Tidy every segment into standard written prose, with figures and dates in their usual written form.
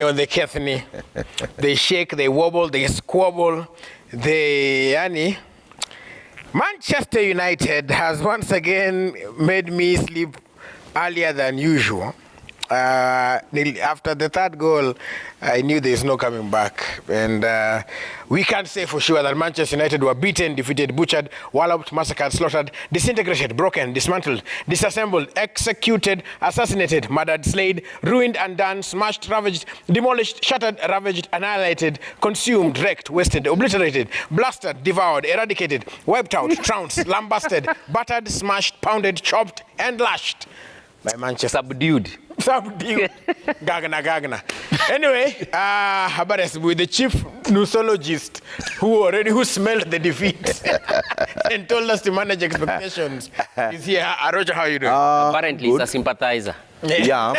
know, the Kethni. They shake, they wobble, they squabble. Manchester United has once again made me sleep earlier than usual. After the third goal, I knew there's no coming back. And we can't say for sure that Manchester United were beaten, defeated, butchered, walloped, massacred, slaughtered, disintegrated, broken, dismantled, disassembled, executed, assassinated, murdered, slayed, ruined, undone, smashed, ravaged, demolished, shattered, ravaged, annihilated, consumed, wrecked, wasted, obliterated, blasted, devoured, eradicated, wiped out, trounced, lambasted, battered, smashed, pounded, chopped, and lashed by Manchester. Subdued. Gagna. Anyway, Habares with the chief nusologist who smelled the defeat and told us to manage expectations. Is here. Arocha, how are you doing? Apparently, he's a sympathizer. Yeah,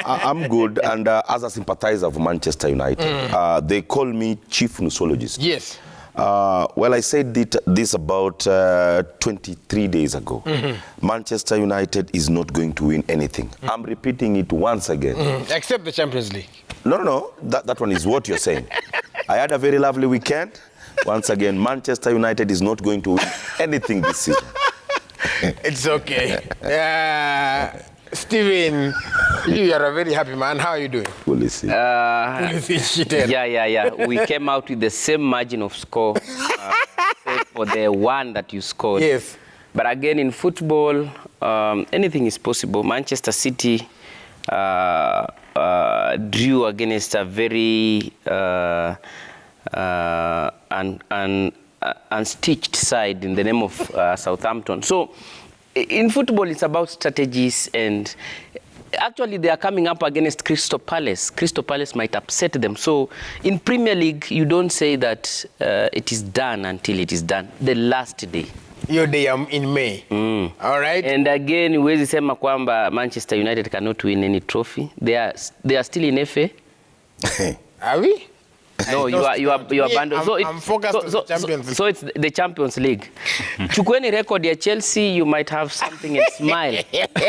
I'm good. And as a sympathizer of Manchester United, they call me chief nusologist. Yes. Well, I said this about 23 days ago. Manchester United is not going to win anything. I'm repeating it once again. Except the Champions League. No. That one is what you're saying. I had a very lovely weekend. Once again, Manchester United is not going to win anything this season. It's okay. Steven, you are a very happy man. How are you doing? Policy. Yeah. We came out with the same margin of score for the one that you scored. Yes. But again, in football, anything is possible. Manchester City drew against a very unstitched side in the name of Southampton. So, in football, it's about strategies, and actually they are coming up against Crystal Palace. Crystal Palace might upset them. So in Premier League, you don't say that it is done until it is done. The last day. Your day in May. All right. And again, huwezi sema kwamba Manchester United cannot win any trophy. They are still in FA. Are we? No, you are abandoned. I'm focused on the Champions League. So it's the Champions League. Chukueni record ya Chelsea, you might have something and smile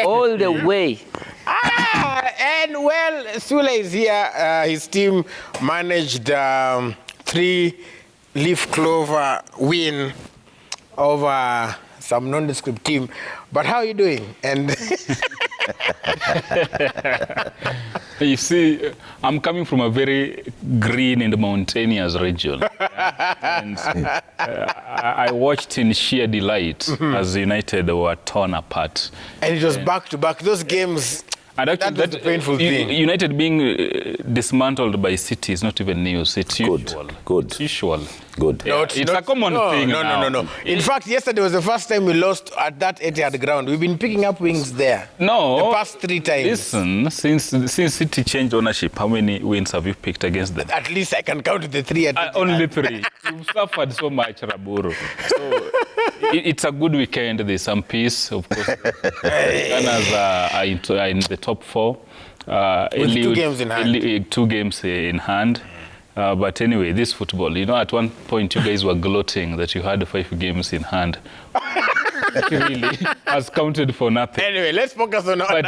all the way. And well, Sule is here. His team managed 3-leaf clover win over some nondescript team. But how are you doing? And you see, I'm coming from a very green and mountainous region. And I watched in sheer delight as United were torn apart. And it was back-to-back. Those games, and actually, that was a painful thing. United being dismantled by City is not even news. It's usual. Good. It's usual. Good. Yeah, it's a common thing now. No. In fact, yesterday was the first time we lost at that Etihad ground. We've been picking up wins there. No. The past 3 times. Listen, since City changed ownership, how many wins have you picked against them? At least I can count the 3 at Etihad. Only 3. You've suffered so much, Raburu. So it's a good weekend. There's some peace, of course. Gunners are in the top 4. With 2 games in hand. 2 games in hand. But anyway, this football, at one point you guys were gloating that you had 5 games in hand. Really has counted for nothing. Anyway, let's focus on our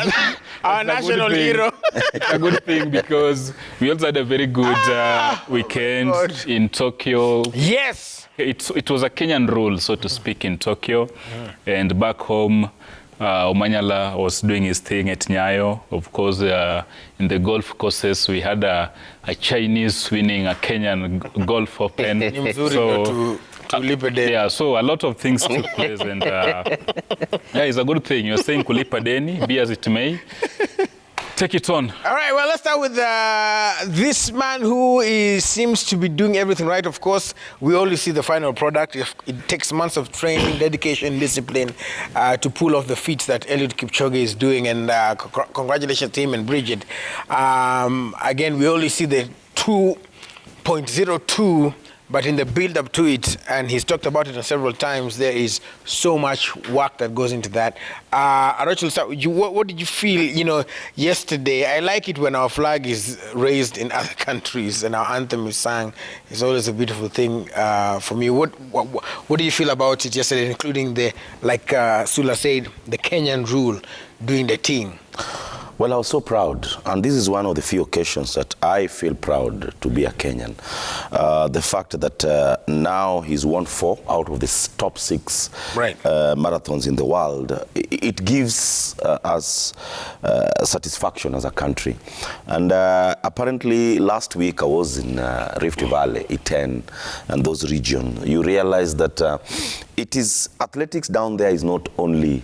national hero. It's a good thing because we also had a very good weekend in Tokyo. Yes! It was a Kenyan rule, so to speak, in Tokyo. And back home, Omanyala was doing his thing at Nyayo. Of course, in the golf courses, we had a Chinese winning a Kenyan golf open. So a lot of things took place. And it's a good thing. You're saying kulipa deni, be as it may. Take it on. All right, well, let's start with this man who seems to be doing everything right. Of course, we only see the final product. It takes months of training, dedication, discipline to pull off the feats that Eliud Kipchoge is doing. And congratulations to him and Bridget. Again, we only see the 2.02, but in the build-up to it, and he's talked about it several times, there is so much work that goes into that. Rachel, what did you feel, yesterday? I like it when our flag is raised in other countries and our anthem is sung. It's always a beautiful thing for me. What do you feel about it yesterday, including like Sula said, the Kenyan rule doing the thing? Well, I was so proud, and this is one of the few occasions that I feel proud to be a Kenyan. The fact that now he's won 4 out of the top 6 marathons in the world, it gives us satisfaction as a country. And apparently last week I was in Rift Valley, Iten, and those regions. You realize that it is athletics down there is not only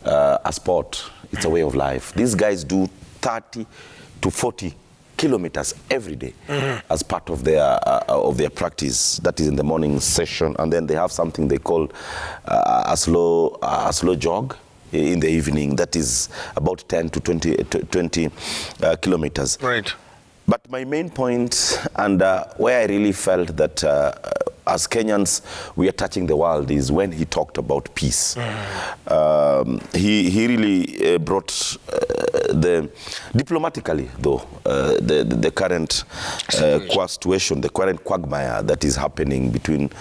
a sport, it's a way of life. These guys do 30 to 40 kilometers every day as part of their practice. That is in the morning session, and then they have something they call a slow jog in the evening. That is about 10 to 20 kilometers. Right. But my main point, and where I really felt that as Kenyans we are touching the world, is when he talked about peace. He really brought diplomatically though, the current situation, the current quagmire that is happening between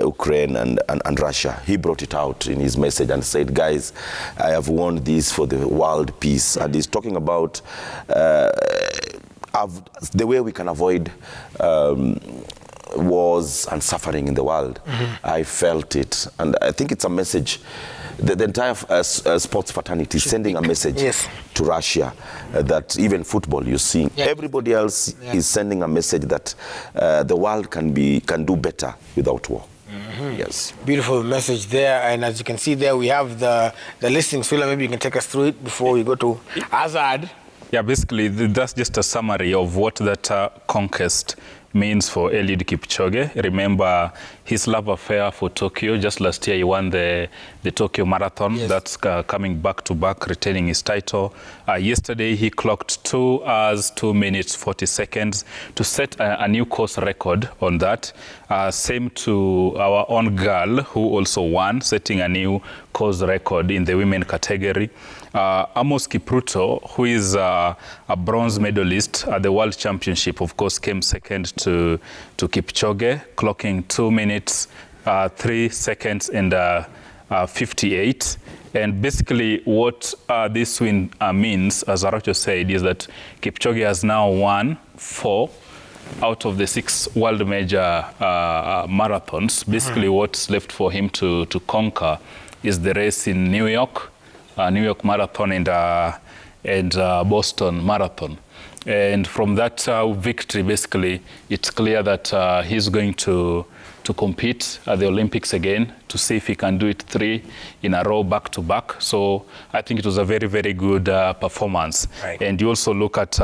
Ukraine and Russia. He brought it out in his message and said, guys, I have won this for the world peace. And he's talking about the way we can avoid wars and suffering in the world. I felt it, and I think it's a message. The entire sports fraternity is sending a message to Russia that even football, you're seeing, everybody else is sending a message that the world can do better without war. Yes. Beautiful message there, and as you can see there, we have the listings. Phil, maybe you can take us through it before we go to Azad. Yeah, basically, that's just a summary of what that conquest means for Eliud Kipchoge. Remember his love affair for Tokyo. Just last year, he won the Tokyo Marathon. That's coming back to back, retaining his title. Yesterday, he clocked 2 hours, 2 minutes, 40 seconds to set a new course record on that. Same to our own girl, who also won, setting a new course record in the women category. Amos Kipruto, who is a bronze medalist at the World Championship, of course, came second to Kipchoge, clocking 2 minutes, 3 seconds, and 58. And basically what this win means, as Aracho said, is that Kipchoge has now won 4 out of the 6 world major marathons. Basically what's left for him to conquer is the race in New York Marathon and Boston Marathon. And from that victory, basically, it's clear that he's going to compete at the Olympics again to see if he can do it 3 in a row back to back. So I think it was a very, very good performance. And you also look at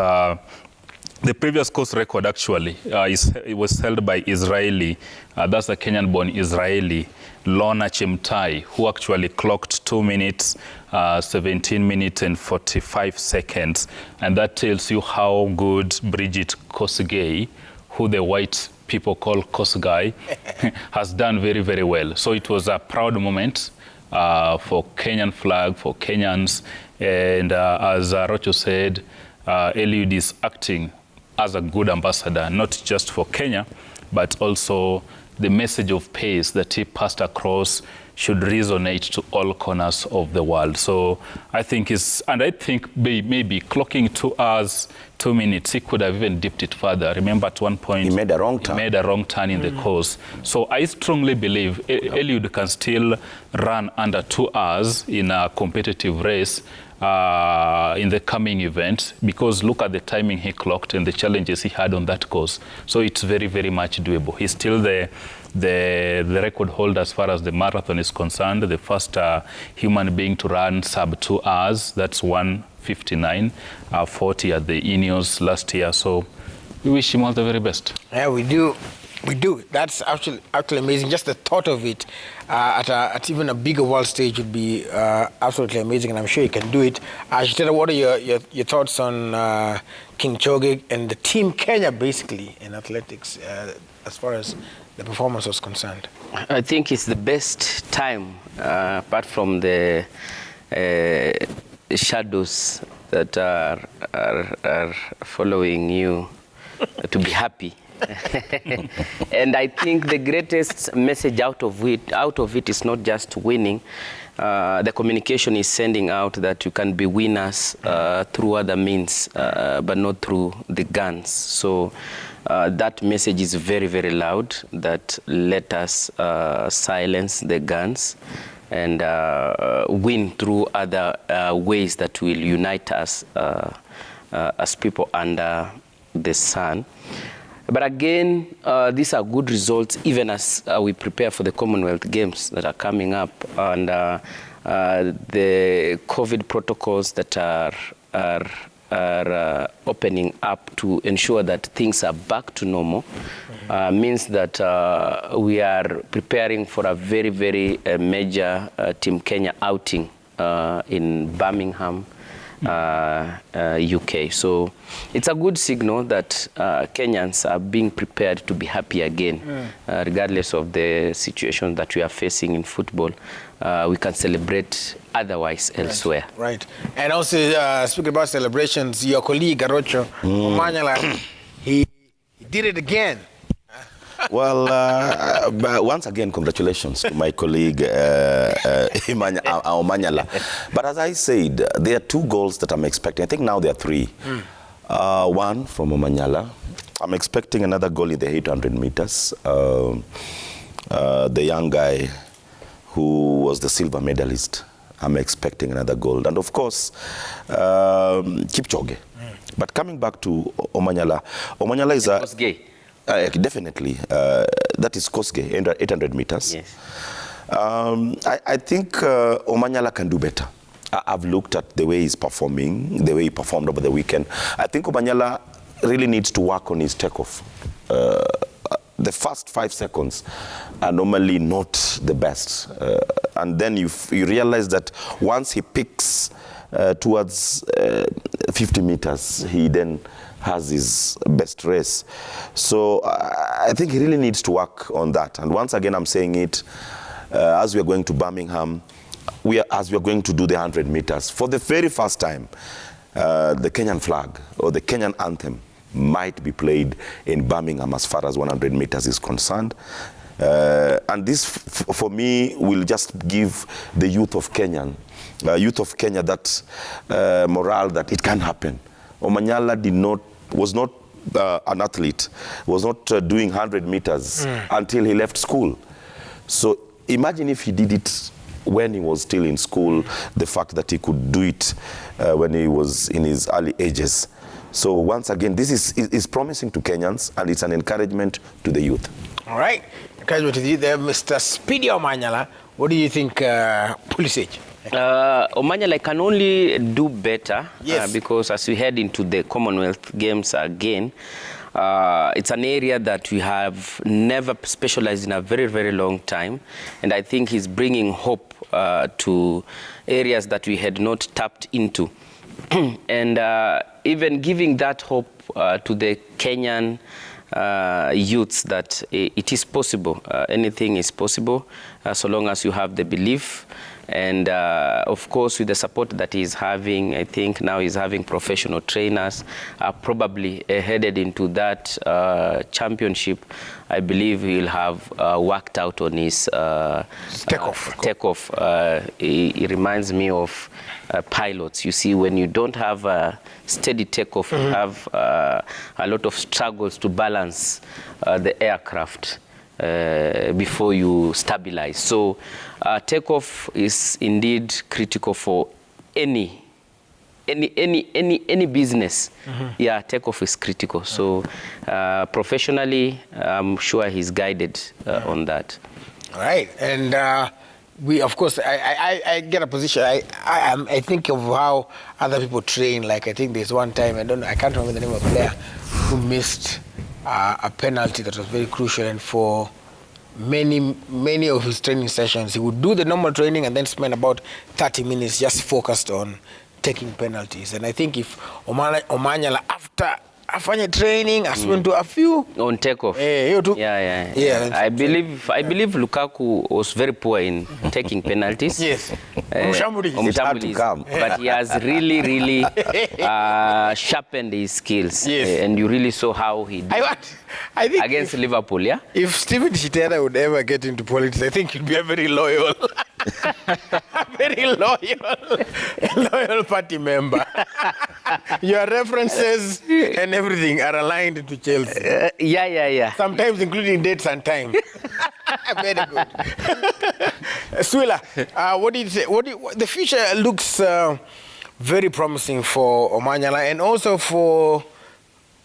the previous course record, actually, it was held by Israeli, that's a Kenyan-born Israeli, Lorna Chemtai, who actually clocked 2 minutes, 17 minutes and 45 seconds. And that tells you how good Bridget Kosgei, who the white people call Kosgei, has done very, very well. So it was a proud moment for Kenyan flag, for Kenyans. And as Rocho said, Eliud is acting as a good ambassador, not just for Kenya, but also the message of peace that he passed across should resonate to all corners of the world. So I think maybe clocking 2 hours, 2 minutes, he could have even dipped it further. Remember at one point, he made a wrong turn in the course. So I strongly believe Eliud can still run under 2 hours in a competitive race in the coming event, because look at the timing he clocked and the challenges he had on that course. So it's very, very much doable. He's still the record holder as far as the marathon is concerned, the first human being to run sub 2 hours. That's 1:59, 40 at the Ineos last year. So we wish him all the very best. Yeah, we do. We do. That's actually amazing. Just the thought of it at even a bigger world stage would be absolutely amazing, and I'm sure you can do it. Shitera, what are your thoughts on Kipchoge and the team Kenya, basically, in athletics, as far as the performance was concerned? I think it's the best time, apart from the shadows that are following you, to be happy. And I think the greatest message out of it is not just winning. The communication is sending out that you can be winners through other means, but not through the guns. So that message is very, very loud, that let us silence the guns and win through other ways that will unite us as people under the sun. But again, these are good results even as we prepare for the Commonwealth Games that are coming up, and the COVID protocols that are opening up to ensure that things are back to normal means that we are preparing for a very, very major Team Kenya outing in Birmingham, UK. So it's a good signal that Kenyans are being prepared to be happy again, regardless of the situation that we are facing in football. We can celebrate otherwise elsewhere. Right. And also, speaking about celebrations, your colleague, Arocho Omanyala, he did it again. Well, once again, congratulations to my colleague Omanyala. But as I said, there are 2 goals that I'm expecting. I think now there are 3. One from Omanyala. I'm expecting another goal in the 800 meters. The young guy who was the silver medalist. I'm expecting another goal. And of course, Kipchoge. But coming back to Omanyala, Omanyala is a... Kosgei. Definitely. That is Kosgei, 800 meters. Yes. I think Omanyala can do better. I've looked at the way he's performing, the way he performed over the weekend. I think Omanyala really needs to work on his takeoff. The first 5 seconds are normally not the best. And then you realize that once he picks towards 50 meters, he then has his best race. So I think he really needs to work on that. And once again, I'm saying it, as we are going to Birmingham, as we are going to do the 100 meters, for the very first time, the Kenyan flag or the Kenyan anthem might be played in Birmingham as far as 100 meters is concerned. And this, for me, will just give the youth of Kenya that morale that it can happen. Omanyala was not an athlete, was not doing 100 meters until he left school. So imagine if he did it when he was still in school, the fact that he could do it when he was in his early ages. So once again, this is promising to Kenyans, and it's an encouragement to the youth. All right. Encouragement to you there, Mr. Speedy Omanyala. What do you think, Pulisic? Omanyala can only do better, yes. Because as we head into the Commonwealth Games again, it's an area that we have never specialized in a very, very long time. And I think he's bringing hope to areas that we had not tapped into. And even giving that hope to the Kenyan youths that it is possible. Anything is possible so long as you have the belief. And of course, with the support that he's having, I think now he's having professional trainers, probably headed into that championship. I believe he'll have worked out on his takeoff. It reminds me of pilots. You see, when you don't have a steady takeoff, you have a lot of struggles to balance the aircraft before you stabilize. So takeoff is indeed critical for any business. Yeah, takeoff is critical. So professionally, I'm sure he's guided on that. All right, and we, of course, I get a position. I think of how other people train. Like I think there's one time I can't remember the name of the player who missed a penalty that was very crucial, and for many of his training sessions, he would do the normal training and then spend about 30 minutes just focused on taking penalties. And I think if Omanyala, after afanye training, spent to a few on takeoff. Yeah. I believe Lukaku was very poor in taking penalties. Yes. It's hard to come. But he has really sharpened his skills. Yes. And you really saw how he did. I think against Liverpool, yeah? If Stephen Chitera would ever get into politics, I think he'd be a very loyal, loyal party member. Your references and everything are aligned to Chelsea. Yeah. Sometimes including dates and time. Very good. Swila, what do you say? The future looks very promising for Omanyala and also for,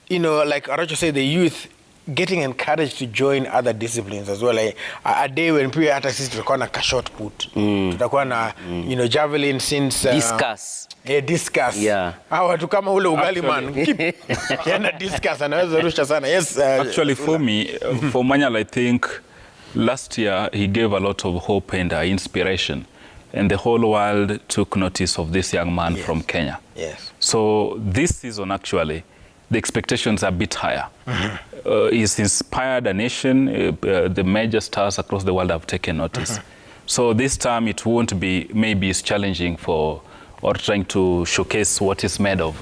like Aracho said, the youth getting encouraged to join other disciplines as well. Like a day when people at assist tutakuwa na shot put, tutakuwa na javelin since discuss. Discuss. Yeah. Watu kama ule ugali man. Yana discuss anaweza rusha sana. Yes. Actually for me, for Omanyala, I think last year he gave a lot of hope and inspiration. And the whole world took notice of this young man from Kenya. Yes. So this season, actually, the expectations are a bit higher. He's inspired a nation. The major stars across the world have taken notice. So this time it won't be, maybe it's challenging or trying to showcase what he's made of.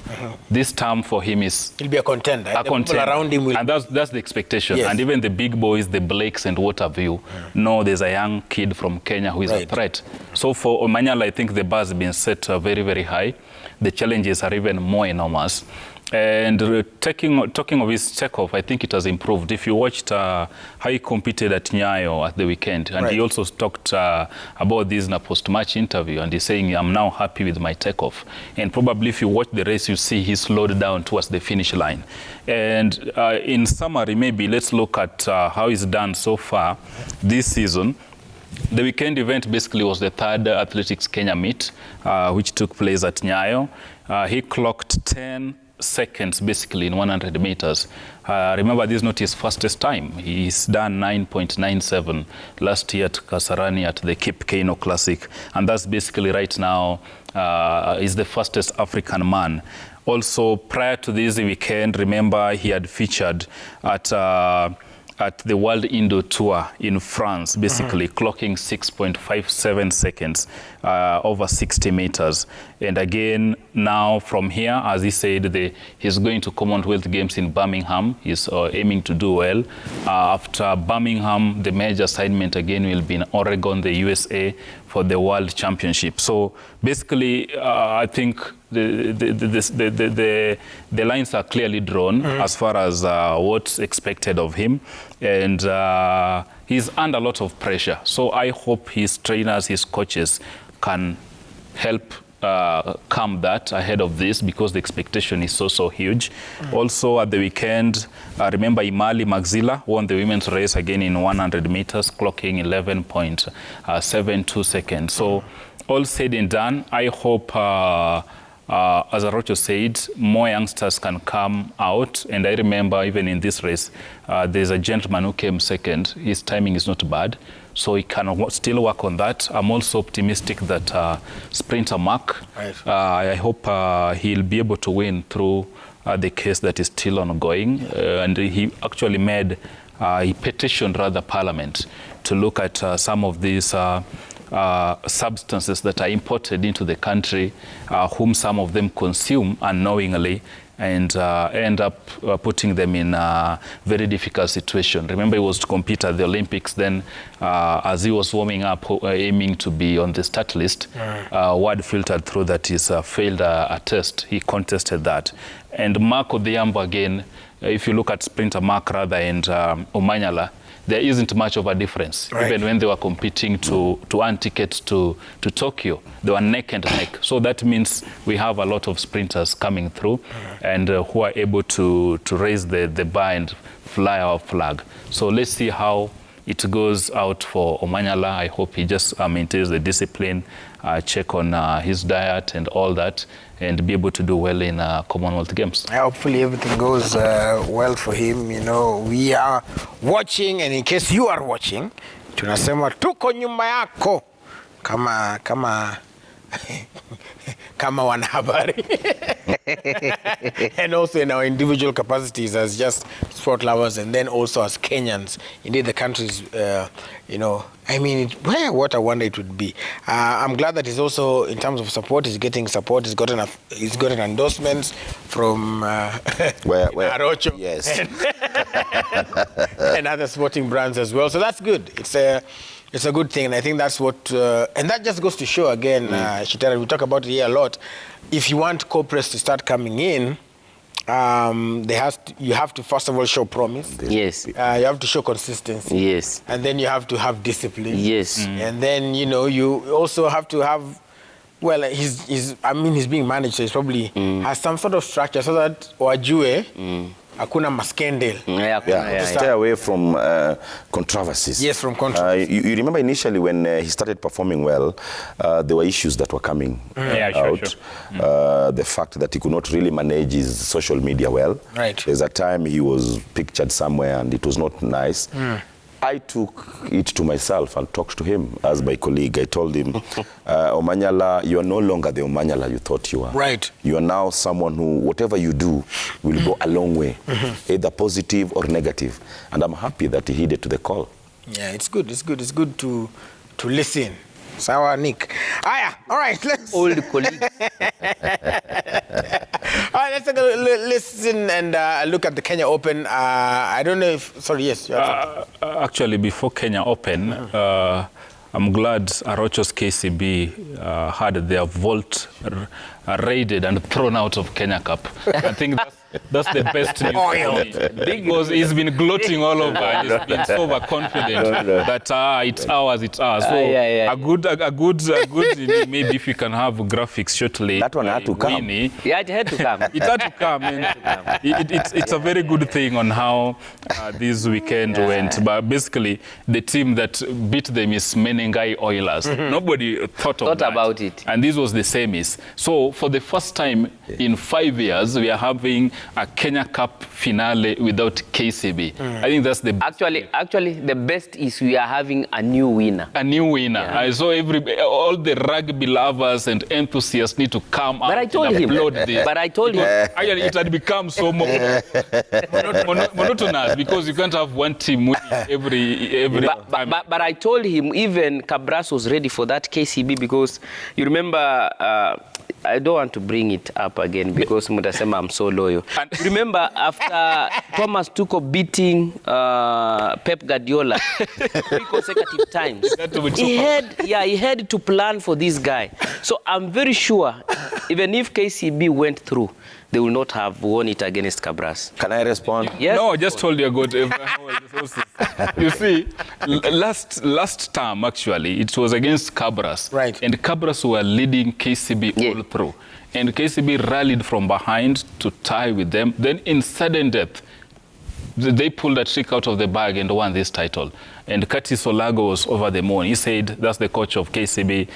This term for him is... He'll be a contender. A contender. People around him will... And that's the expectation. Yes. And even the big boys, the Blakes and what have you, know there's a young kid from Kenya who is a threat. So for Omanyala, I think the bar has been set very, very high. The challenges are even more enormous. And talking of his takeoff, I think it has improved. If you watched how he competed at Nyayo at the weekend, and he also talked about this in a post-match interview, and he's saying, I'm now happy with my takeoff. And probably if you watch the race, you see he slowed down towards the finish line. And in summary, maybe let's look at how he's done so far this season. The weekend event basically was the third Athletics Kenya meet, which took place at Nyayo. He clocked 10 seconds basically in 100 meters. Remember, this is not his fastest time. He's done 9.97 last year at Kasarani at the Kipchoge Classic, and that's basically right now is the fastest African man. Also, prior to this weekend, remember he had featured at the World Indoor Tour in France, basically clocking 6.57 seconds over 60 meters. And again, now from here, as he said, he's going to Commonwealth Games in Birmingham. He's aiming to do well. After Birmingham, the major assignment again will be in Oregon, the USA, for the World Championship. So basically, I think the lines are clearly drawn as far as what's expected of him. And he's under a lot of pressure. So I hope his trainers, his coaches can help calm that ahead of this, because the expectation is so huge. Also at the weekend, remember Imali Maxila won the women's race again in 100 meters, clocking 11.72 seconds. So all said and done, I hope as Arocho said, more youngsters can come out. And I remember even in this race, there's a gentleman who came second. His timing is not bad, so he can still work on that. I'm also optimistic that sprinter Mark, I hope he'll be able to win through the case that is still ongoing. And he actually made, he petitioned rather Parliament to look at some of these substances that are imported into the country, whom some of them consume unknowingly, and end up putting them in a very difficult situation. Remember, he was to compete at the Olympics then, as he was warming up, aiming to be on the start list, word filtered through that he's failed a test. He contested that. And Mark Odhiambo again, if you look at sprinter Mark rather and Omanyala, there isn't much of a difference. Even when they were competing to earn tickets to Tokyo, they were neck and neck. So that means we have a lot of sprinters coming through and who are able to raise the bar and fly our flag. So let's see how it goes out for Omanyala. I hope he just maintains the discipline, check on his diet and all that, and be able to do well in Commonwealth Games. Hopefully everything goes well for him. You know, we are watching, and in case you are watching, tunasema tuko nyuma yako kama kama wanahabari and also in our individual capacities as just sport lovers, and then also as Kenyans. Indeed, the country's, you know, I mean, what a wonder it would be. I'm glad that he's also, in terms of support, he's getting support. He's gotten endorsements from Arocho, yes, and other sporting brands as well. So that's good. It's a good thing, and I think that's what, and that just goes to show again, Shitara, we talk about it here a lot. If you want corporates to start coming in, you have to first of all show promise. Yes. You have to show consistency. Yes. And then you have to have discipline. Yes. And then, you know, you also have to have, well, he's being managed, so he's probably has some sort of structure so that wajue hakuna maskendel. Stay away from controversies. Yes, from controversies. You remember initially when he started performing well, there were issues that were coming out. Sure. The fact that he could not really manage his social media well. Right. There's a time he was pictured somewhere and it was not nice. I took it to myself and talked to him as my colleague. I told him, Omanyala, you are no longer the Omanyala you thought you were. Right. You are now someone who, whatever you do, will go a long way, either positive or negative. And I'm happy that he heeded to the call. Yeah, it's good. It's good to listen. Sawa, Nick. All right, let's... Old colleagues. All right, let's take a listen and look at the Kenya Open. I don't know if... Sorry, yes. Actually, before Kenya Open, I'm glad Arocho's KCB had their vault raided and thrown out of Kenya Cup. I think that's the best news for me. Because he's been gloating all over and he's been so overconfident that it's ours. So a good maybe if we can have graphics shortly. That one had to come. Yeah, it had to come. It had to come. It's a very good thing on how this weekend went. But basically, the team that beat them is Menengai Oilers. Nobody thought about it. And this was the semis. So for the first time in 5 years, we are having a Kenya Cup finale without KCB. I think that's the actually the best is we are having a new winner. A new winner. Yeah. I saw all the rugby lovers and enthusiasts need to come out and applaud this. But I told him. Actually, it had become so monotonous because you can't have one team winning every time. But I told him even Cabras was ready for that KCB because you remember. I don't want to bring it up again because Mutasema I'm so loyal. Remember after Thomas Tuchel beating Pep Guardiola 3 consecutive times, he had to plan for this guy. So I'm very sure even if KCB went through, they will not have won it against Cabras. Can I respond? Yes. No, I just told you about You see, last term actually, it was against Cabras. Right. And Cabras were leading KCB all through. And KCB rallied from behind to tie with them. Then in sudden death, they pulled a trick out of the bag and won this title. And Curtis Olago was over the moon. He said, that's the coach of KCB.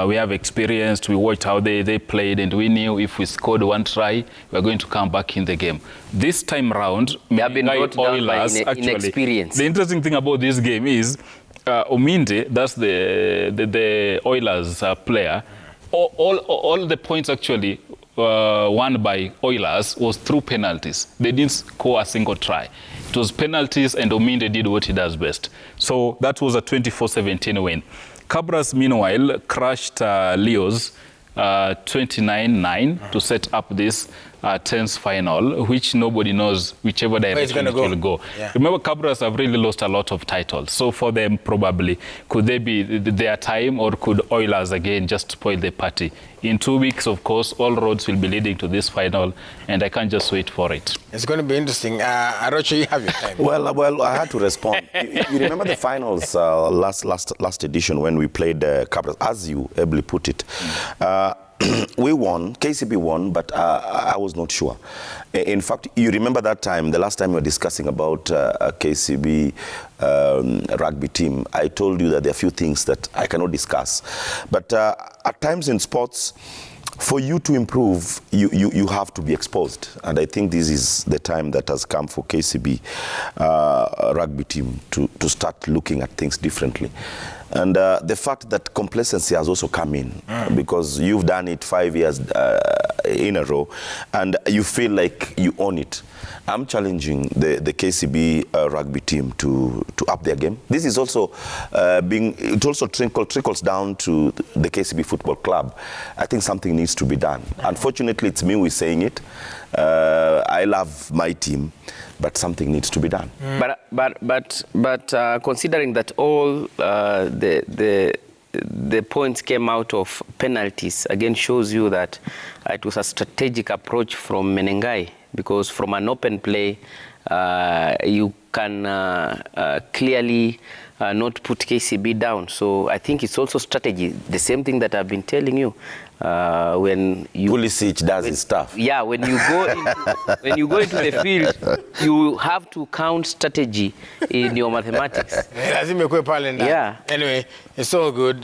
We have experienced, we watched how they played, and we knew if we scored 1 try, we are going to come back in the game. This time round, they have been brought down by inexperience. The interesting thing about this game is, Ominde, that's the Oilers player, all the points actually won by Oilers was through penalties. They didn't score a single try. It was penalties, and Ominde did what he does best. So that was a 24-17 win. Cabras, meanwhile, crushed Leos 29-9 to set up this tense final, which nobody knows whichever direction it will go. Yeah. Remember, Cabras have really lost a lot of titles. So for them, probably, could they be their time, or could Oilers again just spoil the party? In 2 weeks, of course, all roads will be leading to this final, and I can't just wait for it. It's going to be interesting. Arocho, you have your time. Well, I had to respond. You remember the finals last edition when we played Cabras, as you ably put it. We won, KCB won, but I was not sure. In fact, you remember that time, the last time we were discussing about a KCB rugby team, I told you that there are a few things that I cannot discuss. But at times in sports, for you to improve, you have to be exposed. And I think this is the time that has come for KCB rugby team to start looking at things differently. And the fact that complacency has also come in because you've done it 5 years in a row and you feel like you own it. I'm challenging the KCB rugby team to up their game. This is also it also trickles down to the KCB Football Club. I think something needs to be done. Unfortunately, it's me who is saying it. I love my team, but something needs to be done. But considering that all the points came out of penalties, again shows you that it was a strategic approach from Menengai, because from an open play, you can clearly not put KCB down. So I think it's also strategy. The same thing that I've been telling you. When you Pulisic does his stuff. Yeah, when you go into the field, you have to count strategy in your mathematics. Yeah. Anyway, it's all good.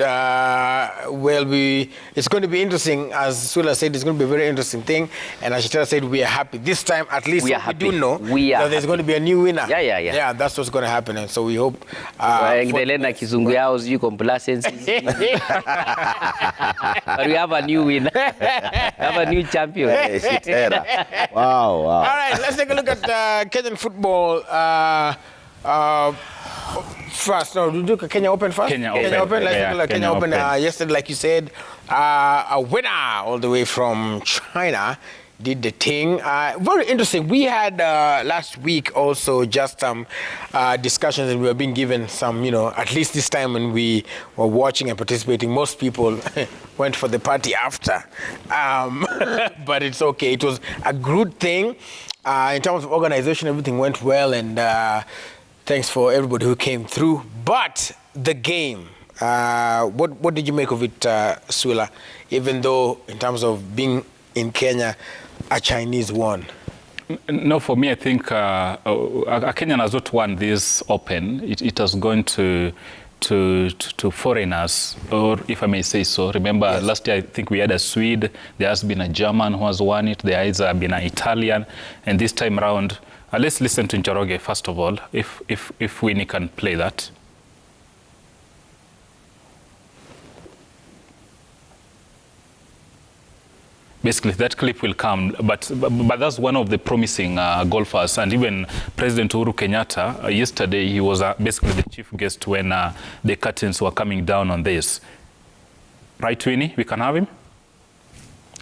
It's going to be interesting, as Sula said. It's going to be a very interesting thing. And as Ashitara said, we are happy this time. At least we do know that there's going to be a new winner. Yeah, that's what's going to happen. And so we hope. But we have a new winner. Have a new champion. Wow. All right, let's take a look at Kenyan football first. No, we do Kenya Open first? Kenya Let's Open. take a look at Kenya Open. Yesterday, like you said, a winner all the way from China did the thing. Very interesting. We had last week also just some discussions, and we were being given some, at least this time when we were watching and participating, most people went for the party after. But it's okay. It was a good thing. In terms of organization, everything went well, and thanks for everybody who came through. But the game, what did you make of it, Sula? Even though in terms of being in Kenya, a Chinese won. No, for me, I think a Kenyan has not won this Open. It has gone to foreigners, or if I may say so. Remember, last year I think we had a Swede. There has been a German who has won it. There has been an Italian, and this time around, let's listen to Njoroge first of all. If Winnie can play that. Basically, that clip will come, but that's one of the promising golfers. And even President Uhuru Kenyatta, yesterday, he was basically the chief guest when the curtains were coming down on this. Right, Winnie? We can have him?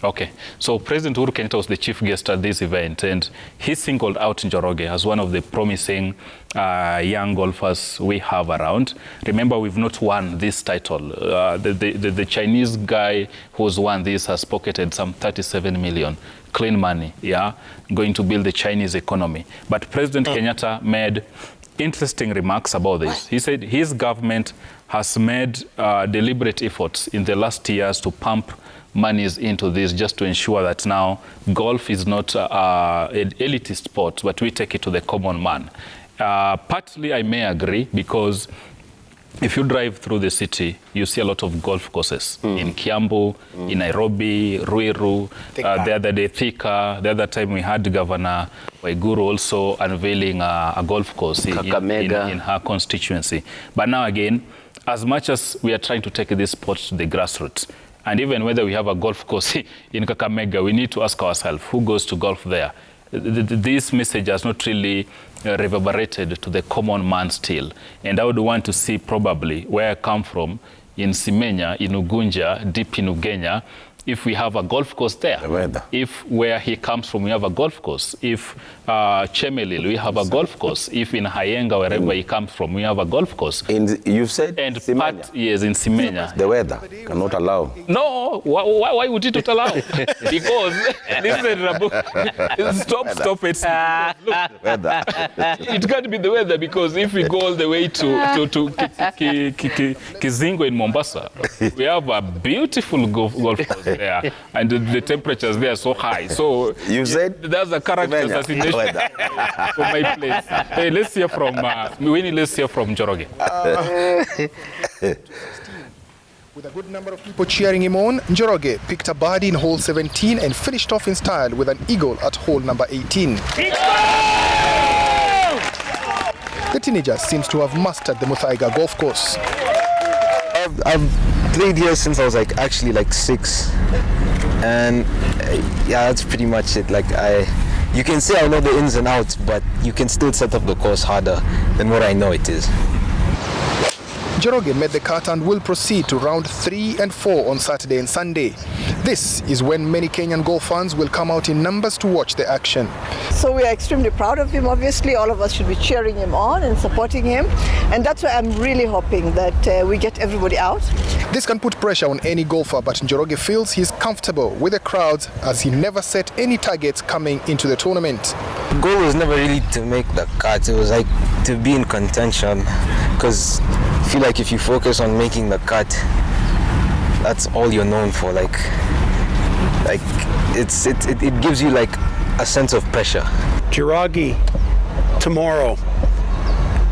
Okay. So President Uhuru Kenyatta was the chief guest at this event, and he singled out Njoroge as one of the promising young golfers we have around. Remember, we've not won this title. The Chinese guy who's won this has pocketed some 37 million. Clean money, going to build the Chinese economy. But President Kenyatta made interesting remarks about this. He said his government has made deliberate efforts in the last years to pump monies into this, just to ensure that now golf is not an elitist sport, but we take it to the common man. Partly I may agree, because if you drive through the city, you see a lot of golf courses in Kiambu, in Nairobi, Ruiru, the other day Thika. The other time we had Governor Waiguru also unveiling a golf course in her constituency. But now again, as much as we are trying to take this sport to the grassroots, and even whether we have a golf course in Kakamega, we need to ask ourselves, who goes to golf there? This message has not really reverberated to the common man still. And I would want to see probably where I come from, in Simenya, in Ugunja, deep in Ugenya, if we have a golf course there. If where he comes from, we have a golf course. If Chemelil, we have a golf course. If in Hayenga, wherever he comes from, we have a golf course. You said and Simenya. Yes, in Simenya. The weather cannot allow. No, why would it not allow? Because stop it. Look, Weather. it can't be the weather, because if we go all the way to Kizingo in Mombasa, we have a beautiful golf course there, and the temperatures there are so high. So you said there's a character assassination for my place. Hey, let's hear from Winnie. Let's hear from Njoroge. With a good number of people cheering him on, Njoroge picked a birdie in hole 17 and finished off in style with an eagle at hole number 18. The teenager seems to have mastered the Muthaiga golf course. I've played here since I was actually 6, and yeah, that's pretty much it. You can say I know the ins and outs, but you can still set up the course harder than what I know it is. Njoroge made the cut and will proceed to round 3 and 4 on Saturday and Sunday. This is when many Kenyan golf fans will come out in numbers to watch the action. So we are extremely proud of him. Obviously, all of us should be cheering him on and supporting him. And that's why I'm really hoping that we get everybody out. This can put pressure on any golfer, but Njoroge feels he's comfortable with the crowds as he never set any targets coming into the tournament. The goal was never really to make the cut. It was to be in contention, because I feel if you focus on making the cut, that's all you're known for. It gives you a sense of pressure. Njoroge tomorrow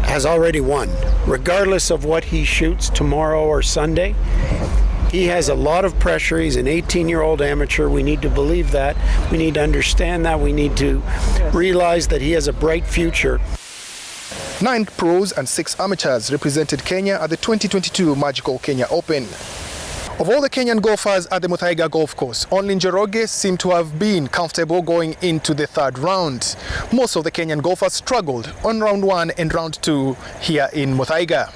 has already won. Regardless of what he shoots tomorrow or Sunday, he has a lot of pressure. He's an 18-year-old amateur. We need to believe that. We need to understand that. We need to realize that he has a bright future. 9 pros and 6 amateurs represented Kenya at the 2022 Magical Kenya Open. Of all the Kenyan golfers at the Muthaiga Golf Course, only Njoroge seemed to have been comfortable going into the 3rd round. Most of the Kenyan golfers struggled on round 1 and round 2 here in Muthaiga.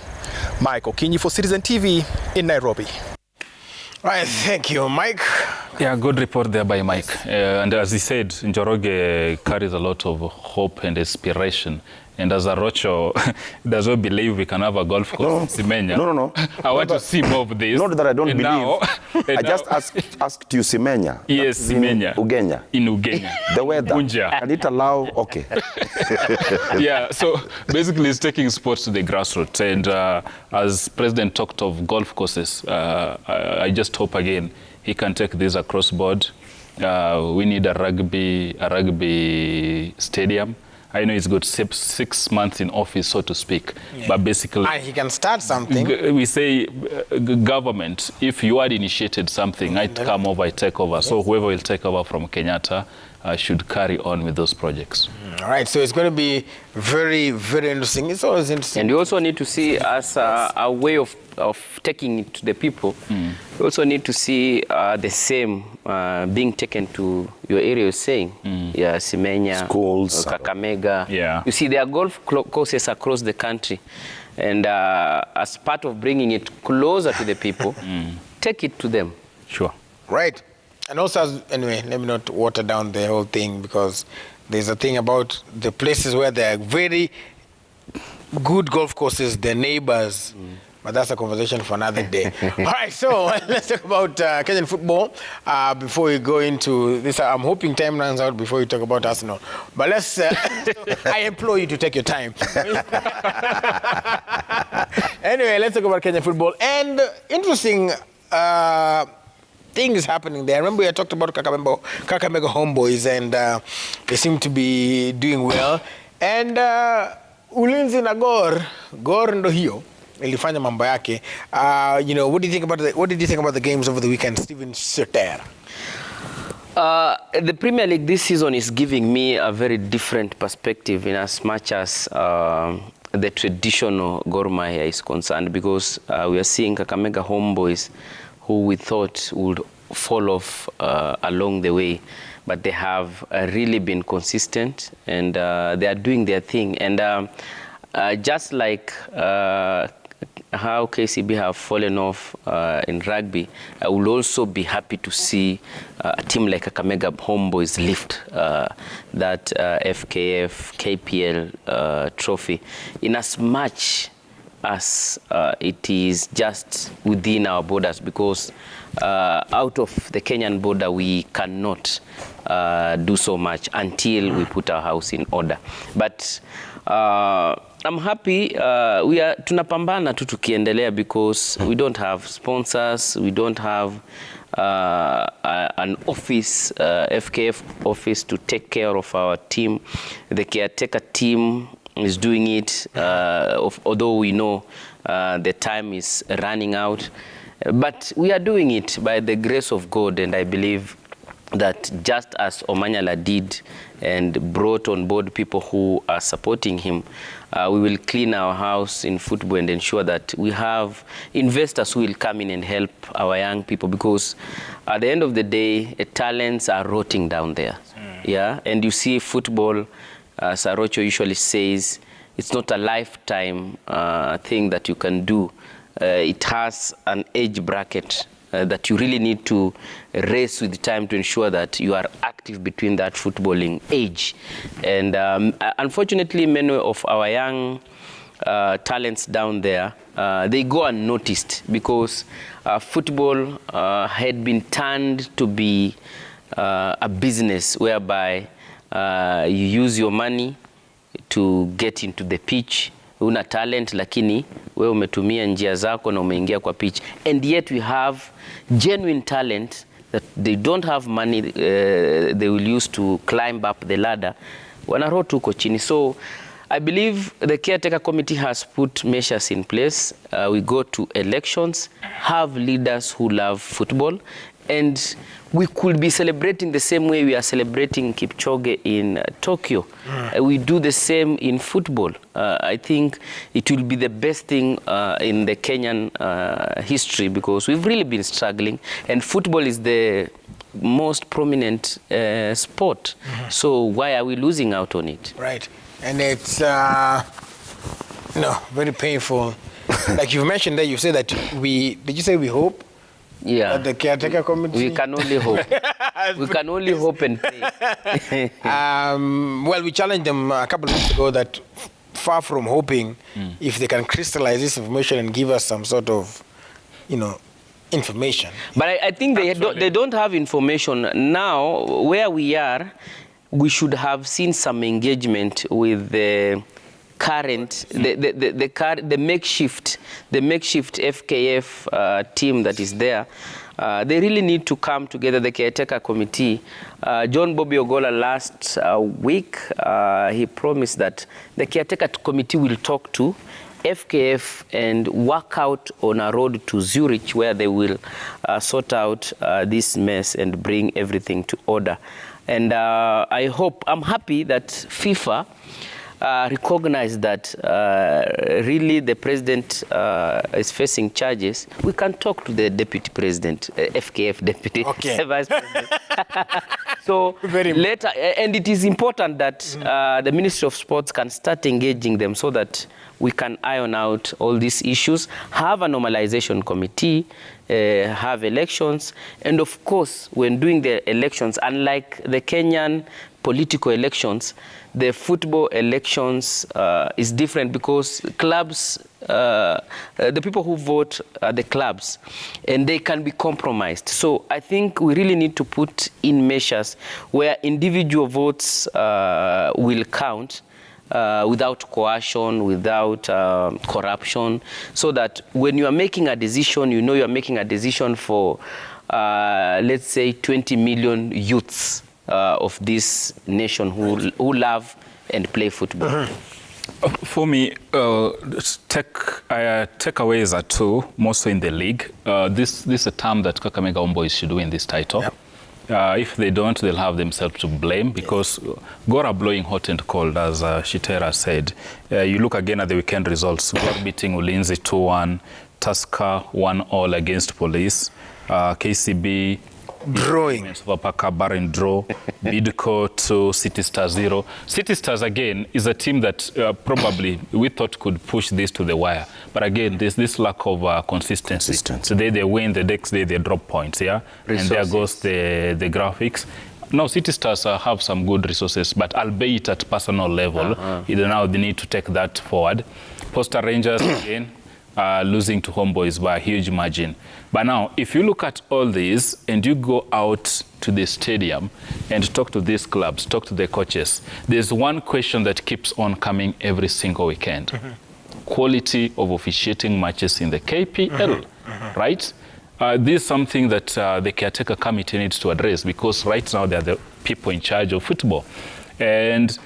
Mike Okinyi for Citizen TV in Nairobi. All right, thank you, Mike. Yeah, good report there by Mike. And as he said, Njoroge carries a lot of hope and inspiration. And as a Rocho does not believe we can have a golf course in Simenya. No. I want to see more of this. Not that I don't believe. I just asked you Simenya. Yes, Simenya. Ugenya. In Ugenya. The weather. Unja. Can it allow? Okay. Yeah, so basically it's taking sports to the grassroots. And as President talked of golf courses, I just hope again he can take this across board. We need a rugby stadium. I know he's got 6 months in office, so to speak, but basically... And he can start something. We say government, if you had initiated something, I'd come over, I'd take over. Yes. So whoever will take over from Kenyatta should carry on with those projects. All right, so it's going to be very, very interesting. It's always interesting. And you also need to see as a way of taking it to the people. You also need to see the same being taken to your area, you're saying. Yeah, Simenya, schools, Kakamega. Yeah. You see, there are golf courses across the country. And as part of bringing it closer to the people, take it to them. Sure. Right. And also, anyway, let me not water down the whole thing, because there's a thing about the places where there are very good golf courses, the neighbors. But that's a conversation for another day. All right, so let's talk about Kenyan football before we go into this. I'm hoping time runs out before we talk about Arsenal. But let's, I implore you to take your time. Anyway, let's talk about Kenyan football. And interesting things happening there. Remember we had talked about Kakamega Homeboys, and they seem to be doing well. And Ulinzi na Gor ndo hiyo ilifanya mambo yake. What did you think about the games over the weekend, Steven Soter? The Premier League this season is giving me a very different perspective in as much as the traditional Gor Mahia is concerned, because we are seeing Kakamega Homeboys who we thought would fall off along the way, but they have really been consistent, and they are doing their thing. And just like how KCB have fallen off in rugby, I will also be happy to see a team like Kakamega Homeboys lift that FKF, KPL trophy, in as much as it is just within our borders, because out of the Kenyan border we cannot do so much until we put our house in order. But I'm happy tunapambana tu tukiendelea, because we don't have sponsors, we don't have an office, FKF office, to take care of our team. The caretaker team is doing it, although we know the time is running out. But we are doing it by the grace of God, and I believe that just as Omanyala did and brought on board people who are supporting him, we will clean our house in football and ensure that we have investors who will come in and help our young people, because at the end of the day, talents are rotting down there. Yeah, and you see football, Sarocho usually says, it's not a lifetime thing that you can do. It has an age bracket that you really need to race with time to ensure that you are active between that footballing age. And unfortunately, many of our young talents down there, they go unnoticed because football had been turned to be a business whereby you use your money to get into the pitch. Una talent lakini wewe umetumia njia zako na umeingia kwa pitch, and yet we have genuine talent that they don't have money they will use to climb up the ladder, wanarot huko chini. So I believe the caretaker committee has put measures in place. We go to elections, have leaders who love football, and we could be celebrating the same way we are celebrating Kipchoge in Tokyo. We do the same in football. I think it will be the best thing in the Kenyan history, because we've really been struggling, and football is the most prominent sport. So why are we losing out on it? Right. And it's very painful. Like you've mentioned there, you said that did you say we hope? Yeah. The caretaker committee? We can only hope. We can only hope and pray. Well, we challenged them a couple of weeks ago that far from hoping, if they can crystallize this information and give us some sort of, information. But I think they don't have information. Now, where we are, we should have seen some engagement with the current, the makeshift FKF team that is there. They really need to come together, the caretaker committee. John Bobby Ogola last week, he promised that the caretaker committee will talk to FKF and work out on a road to Zurich, where they will sort out this mess and bring everything to order. And I'm happy that FIFA recognize that really the president is facing charges. We can talk to the deputy president, FKF deputy vice president. So later, and it is important that the Ministry of Sports can start engaging them so that we can iron out all these issues, have a normalization committee, have elections, and of course, when doing the elections, unlike the Kenyan political elections, the football elections is different, because clubs, the people who vote are the clubs, and they can be compromised. So I think we really need to put in measures where individual votes will count without coercion, without corruption, so that when you are making a decision, you know you are making a decision for, let's say, 20 million youths of this nation who love and play football. For me, takeaways are two, mostly in the league. This is a term that Kakamega Homeboys should win this title. Yep. If they don't, they'll have themselves to blame, because Gor are blowing hot and cold, as Shitera said. You look again at the weekend results. Gor beating Ulinzi 2-1, Tusker 1-1 against Police, KCB drawing Barin draw, Bidco to City Stars 0. City Stars again is a team that probably we thought could push this to the wire, but again there's this lack of consistency. Today they win, the next day they drop points, and there goes the graphics. Now City Stars have some good resources, but albeit at personal level, now they need to take that forward. Posta Rangers again losing to Homeboys by a huge margin. But now, if you look at all these and you go out to the stadium and talk to these clubs, talk to the coaches, there's one question that keeps on coming every single weekend. Quality of officiating matches in the KPL, right? This is something that the caretaker committee needs to address, because right now they are the people in charge of football. And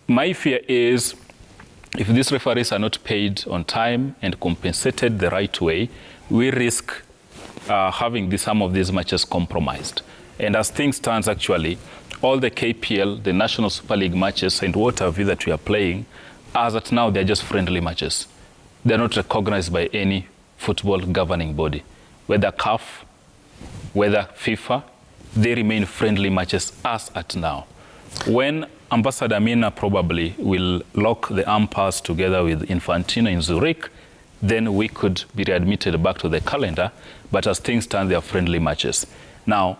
my fear is, if these referees are not paid on time and compensated the right way, we risk having some of these matches compromised. And as things stand, actually, all the KPL, the National Super League matches and whatever that we are playing, as at now, they're just friendly matches. They're not recognized by any football governing body. Whether CAF, whether FIFA, they remain friendly matches as at now. When Ambassador Mina probably will lock the umpires together with Infantino in Zurich, then we could be readmitted back to the calendar. But as things stand, they are friendly matches. Now,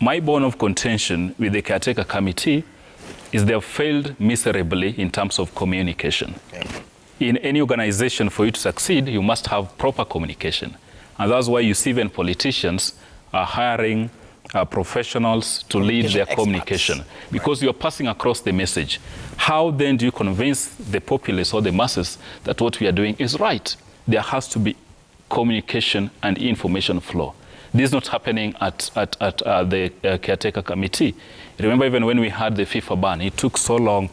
my bone of contention with the caretaker committee is they have failed miserably in terms of communication. Yeah. In any organization, for you to succeed, you must have proper communication. And that's why you see even politicians are hiring professionals to lead their communication, because you're passing across the message. How then do you convince the populace or the masses that what we are doing is right? There has to be communication and information flow. This is not happening at the caretaker committee. Remember, even when we had the FIFA ban, it took so long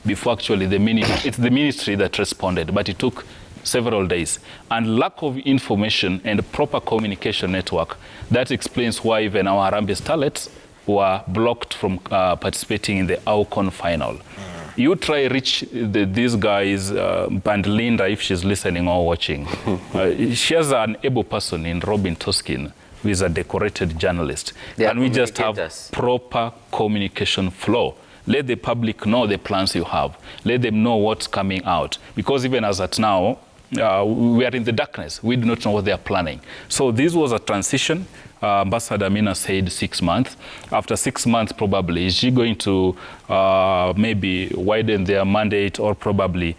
before actually it's the ministry that responded, but it took several days. And lack of information and proper communication network, that explains why even our Harambee Starlets were blocked from participating in the AUCON final. You try reach these guys, and Linda, if she's listening or watching. She has an able person in Robin Toskin, who is a decorated journalist. And we just have proper communication flow. Let the public know the plans you have. Let them know what's coming out. Because even as at now, we are in the darkness. We do not know what they are planning. So this was a transition. Ambassador Mina said 6 months. After 6 months, probably, is she going to maybe widen their mandate, or probably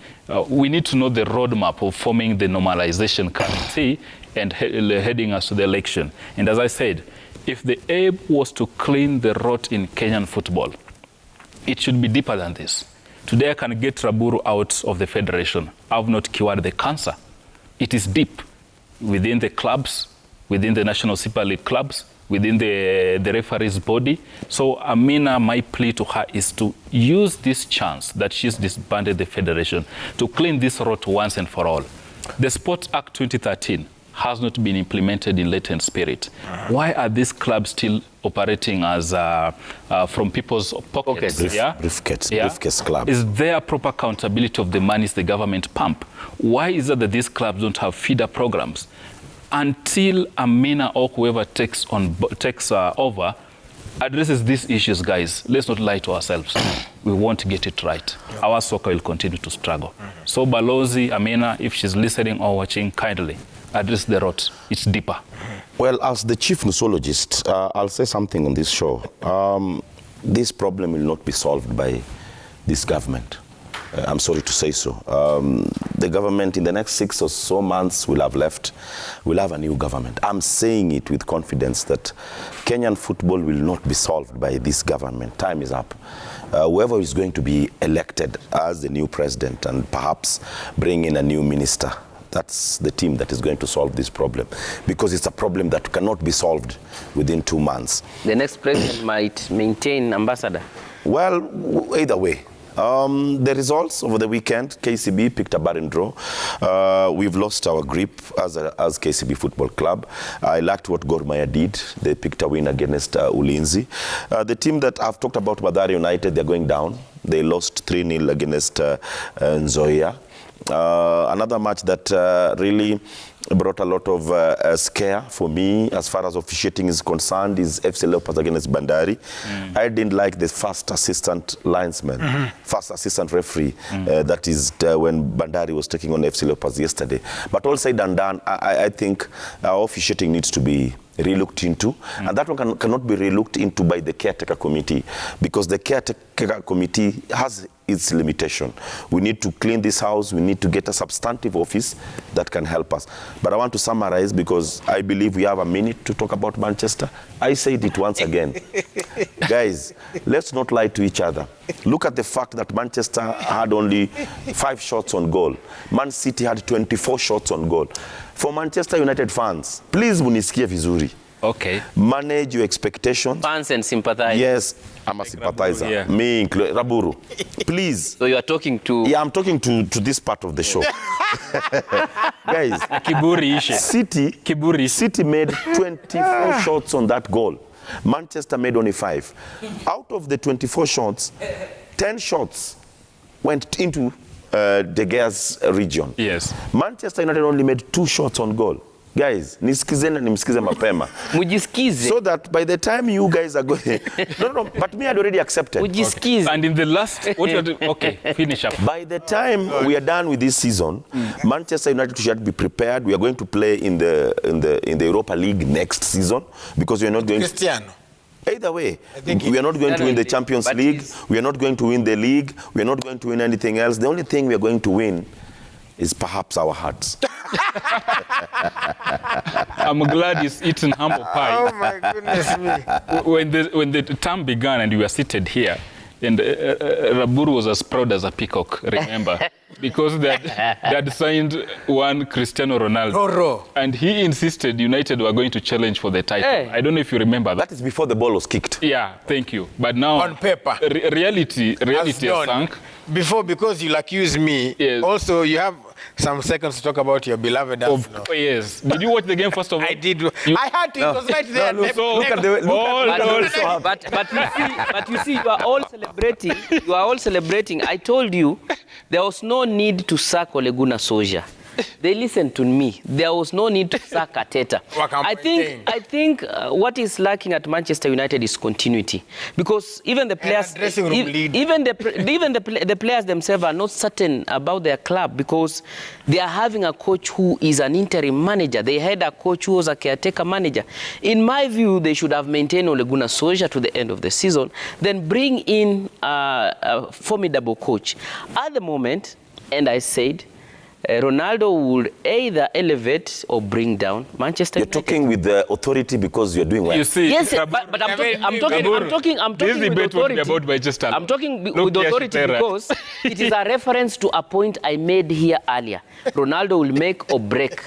we need to know the roadmap of forming the normalization committee and heading us to the election. And as I said, if the aim was to clean the rot in Kenyan football, it should be deeper than this. Today I can get Raburu out of the federation. I've not cured the cancer. It is deep within the clubs, within the National Super League clubs, within the referee's body. So Amina, my plea to her is to use this chance that she's disbanded the federation to clean this rot once and for all. The Sport Act 2013 has not been implemented in latent spirit. Why are these clubs still operating as from people's pockets? Briefcase club. Is there proper accountability of the monies the government pump? Why is it that these clubs don't have feeder programs? Until Amina or whoever takes over addresses these issues, guys, let's not lie to ourselves. We won't get it right. Our soccer will continue to struggle. So Balozi, Amina, if she's listening or watching, kindly address the rot. It's deeper. Well, as the chief nosologist, I'll say something on this show. This problem will not be solved by this government. I'm sorry to say so. The government in the next 6 or so months will have left. We'll have a new government. I'm saying it with confidence that Kenyan football will not be solved by this government. Time is up. Whoever is going to be elected as the new president and perhaps bring in a new minister, that's the team that is going to solve this problem, because it's a problem that cannot be solved within 2 months. The next president might maintain ambassador. Well, either way. The results over the weekend, KCB picked a barren draw. We've lost our grip as KCB Football Club. I liked what Gor Mahia did. They picked a win against Ulinzi. The team that I've talked about, Mathare United, they're going down. They lost 3-0 against Nzoia. Another match that really brought a lot of scare for me as far as officiating is concerned is FC Leopards against Bandari. I didn't like the first assistant linesman, first assistant referee, that is when Bandari was taking on FC Leopards yesterday. But all said and done, I think our officiating needs to be relooked into, and that one cannot be relooked into by the caretaker committee, because the caretaker committee has its limitation. We need to clean this house. We need to get a substantive office that can help us. But I want to summarize, because I believe we have a minute to talk about Manchester. I said it once again. Guys, let's not lie to each other. Look at the fact that Manchester had only 5 shots on goal. Man City had 24 shots on goal. For Manchester United fans, please munisikie vizuri. Okay. Manage your expectations. Fans and sympathizers. Yes, I'm a sympathizer. Yeah. Me included. Raburu, please. So you are talking to... Yeah, I'm talking to this part of the show. Guys, Kiburi ishe. City made 24 shots on that goal. Manchester made only 5. Out of the 24 shots, 10 shots went into De Gea's region. Yes. Manchester United only made 2 shots on goal. Guys, nisikizeni na nimsikize mapema. Mujisikize. So that by the time you guys are going... no, but me had already accepted. Mujisikize. And in the last... Okay, finish up. By the time we are done with this season, Manchester United should be prepared. We are going to play in the Europa League next season because we are not going Cristiano. Either way, we are not going to win the Champions League. We are not going to win the league. We are not going to win anything else. The only thing we are going to win is perhaps our hearts. I'm glad he's eating humble pie. Oh my goodness me. When the term began and we were seated here, and Raburu was as proud as a peacock, remember? Because they had signed one Cristiano Ronaldo. And he insisted United were going to challenge for the title. Hey. I don't know if you remember that. That is before the ball was kicked. Yeah, thank you. But now... On paper. Reality has done. sunk. Before, because you'll accuse me, Yes. also you have some seconds to talk about your beloved Arsenal. Yes. Did you watch the game first of all? I did. I had to. It was right there. Look at the... But you see, you are all celebrating. You are all celebrating. I told you there was no need to sack Ole Gunnar Solskjaer. They listened to me. There was no need to sack Arteta. I think what is lacking at Manchester United is continuity, because even the players, dressing room lead. even the players themselves are not certain about their club, because they are having a coach who is an interim manager. They had a coach who was a caretaker manager. In my view, they should have maintained Ole Gunnar Solskjaer to the end of the season, then bring in a formidable coach. At the moment, and I said, Ronaldo would either elevate or bring down Manchester United. You're talking with the authority because you're doing well. You see, Yes, but I'm talking with authority. About Manchester. I'm talking with authority because it is a reference to a point I made here earlier. Ronaldo will make or break.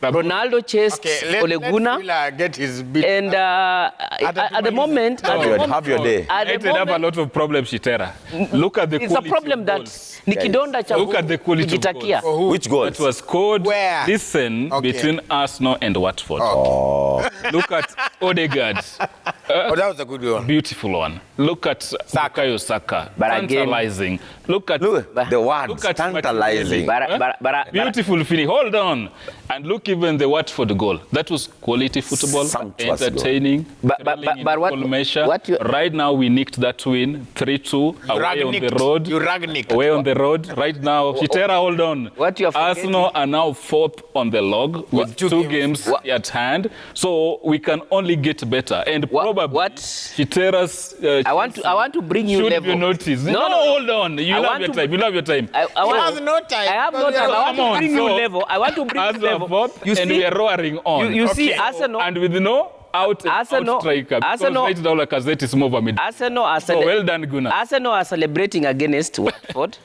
Ronaldo chased Ole Gunnar, get his beat. And at the moment, Have your day. United have a lot of problems, Shitera. Look at the it's a problem that Nikidonda cha look at the quality of kujitakia. goals. Which goals? That was scored, Where? listen, between Arsenal and Watford. Look at Odegaard. Oh, that was a good one. Beautiful one. Look at Bukayo Saka. But again- Tantalizing. Look at the word, look at tantalizing. Beautiful finish. Hold on. And look even the Watford goal. That was quality football, Sumptuous entertaining. But thrilling in what you- right now we nicked that win 3-2 away on the road. You ragnicked. Away on the road. Right now, Chitera, hold on. What you are forgetting- Arsenal are now 4th on the log with two games at hand. So we can only get better. And probably Chitera's I want to bring you should level. be noticed. No, Hold on. You I have want your to- time. You have your time. I has no time. I have no time. I want to bring you level. I want to bring As you level. of fourth, and we are roaring on. You see, Arsenal. And with no out striker. Because right now Lacazette is more of a mid. Arsenal are So well done, Gunnar. Arsenal are celebrating against Watford.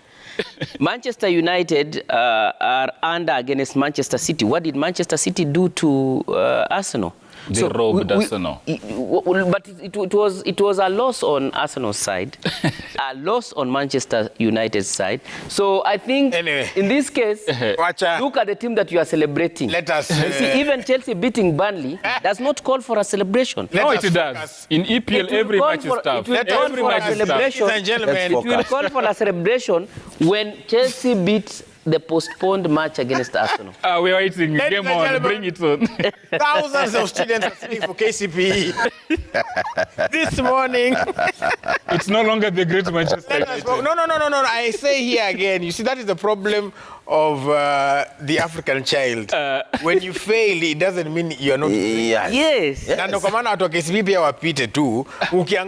Manchester United are under against Manchester City. What did Manchester City do to Arsenal? They robbed Arsenal. But it was a loss on Arsenal's side, a loss on Manchester United's side. So I think Anyway. in this case, Watcha. look at the team that you are celebrating. Let us, You see, even Chelsea beating Burnley does not call for a celebration. No, us it focus. does. In EPL, It will every call match is for- tough. it will call Every for a match is tough. celebration. Ladies and gentlemen, Let's It will call for a celebration when Chelsea beat the postponed match against Arsenal. We're waiting. Ladies Game and on. gentlemen. Bring it on. thousands of students are sitting for KCPE this morning. It's no longer the great Manchester Let us United. no. I say here again. You see, that is the problem of the African child. When you fail, it doesn't mean you're not. Yes. Na ndo kwa maana watu wa KCB pia wapite tu.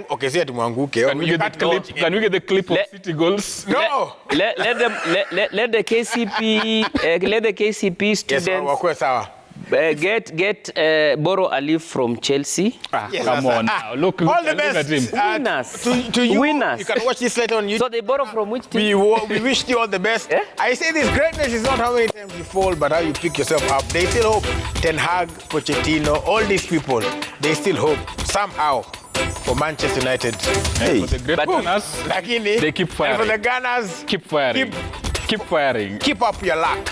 Okay, si ati mwanguke. Can we get the clip? Can we get the clip of City goals? No. Let the KCP Yes, students wakwe sawa. get borrow a leaf from Chelsea. Yes, Come sir. on now. Look All the look at best. him. Winners. To you, Winners. you can watch this later on YouTube. So they borrow from which team? We wish you all the best. Eh? I say this greatness is not how many times you fall, but how you pick yourself up. They still hope. Ten Hag, Pochettino, all these people, they still hope somehow for Manchester United. Hey. For the great Gunners, Lakini, they keep firing. And for the Gunners, keep firing. Keep firing. keep up your luck.